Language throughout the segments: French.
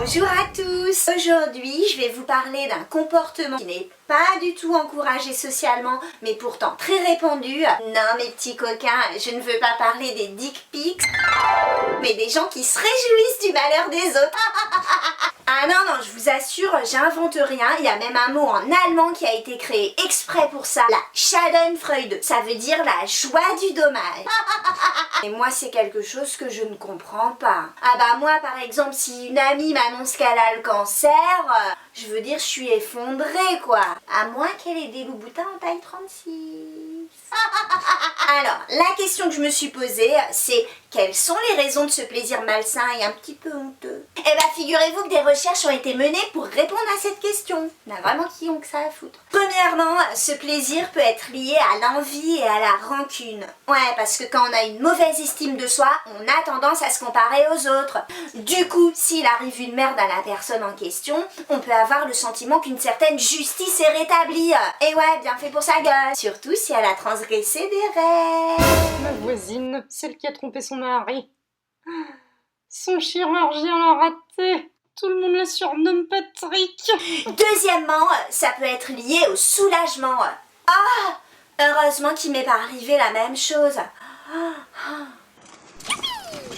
Bonjour à tous. Aujourd'hui, je vais vous parler d'un comportement qui n'est pas du tout encouragé socialement, mais pourtant très répandu. Non, mes petits coquins, je ne veux pas parler des dick pics, mais des gens qui se réjouissent du malheur des autres. Ah non, je vous assure, j'invente rien. Il y a même un mot en allemand qui a été créé exprès pour ça. La Schadenfreude. Ça veut dire la joie du dommage. Et moi, c'est quelque chose que je ne comprends pas. Ah bah moi, par exemple, si une amie m'annonce qu'elle a le cancer, je veux dire, je suis effondrée, quoi. À moins qu'elle ait des loups-boutins en taille 36. Alors, la question que je me suis posée, c'est quelles sont les raisons de ce plaisir malsain et un petit peu honteux? Eh ben, figurez-vous que des recherches ont été menées pour répondre à cette question. Il y en a vraiment qui ont que ça à foutre. Premièrement, ce plaisir peut être lié à l'envie et à la rancune. Ouais, parce que quand on a une mauvaise estime de soi, on a tendance à se comparer aux autres. Du coup, s'il arrive une merde à la personne en question, on peut avoir le sentiment qu'une certaine justice est rétablie. Et ouais, bien fait pour sa gueule. Surtout si elle a transgressé des règles. Ma voisine, celle qui a trompé son mari. Son chirurgien l'a raté. Tout le monde le surnomme Patrick. Deuxièmement, ça peut être lié au soulagement. Ah, heureusement qu'il m'est pas arrivé la même chose.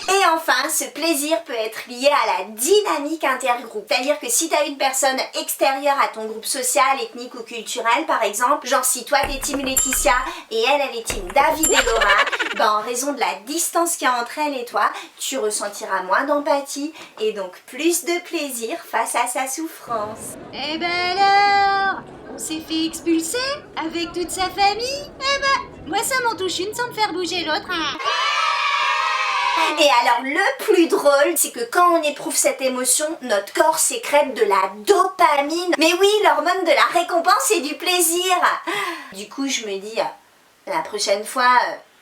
Et enfin, ce plaisir peut être lié à la dynamique intergroupe. C'est-à-dire que si tu as une personne extérieure à ton groupe social, ethnique ou culturel, par exemple, genre si toi t'es team Laetitia et elle est team David et Laura, ben en raison de la distance qu'il y a entre elle et toi, tu ressentiras moins d'empathie et donc plus de plaisir face à sa souffrance. Eh ben alors, on s'est fait expulser avec toute sa famille? Eh ben, moi ça m'en touche une sans me faire bouger l'autre. Hein. Et alors le plus drôle, c'est que quand on éprouve cette émotion, notre corps sécrète de la dopamine. Mais oui, l'hormone de la récompense et du plaisir. Du coup, je me dis, la prochaine fois,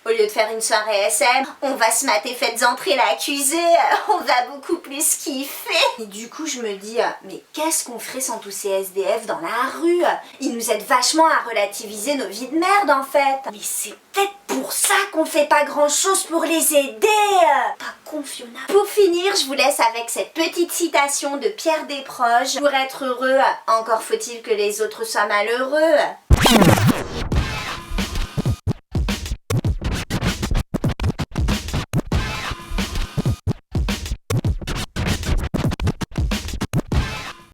au lieu de faire une soirée SM, on va se mater Faites entrer l'accusé, on va beaucoup plus kiffer. Et du coup, je me dis, mais qu'est-ce qu'on ferait sans tous ces SDF dans la rue? Ils nous aident vachement à relativiser nos vies de merde en fait. Mais c'est peut-être pour ça qu'on fait pas grand chose pour les aider. Pas con, Fiona. Pour finir, je vous laisse avec cette petite citation de Pierre Desproges. Pour être heureux, encore faut-il que les autres soient malheureux.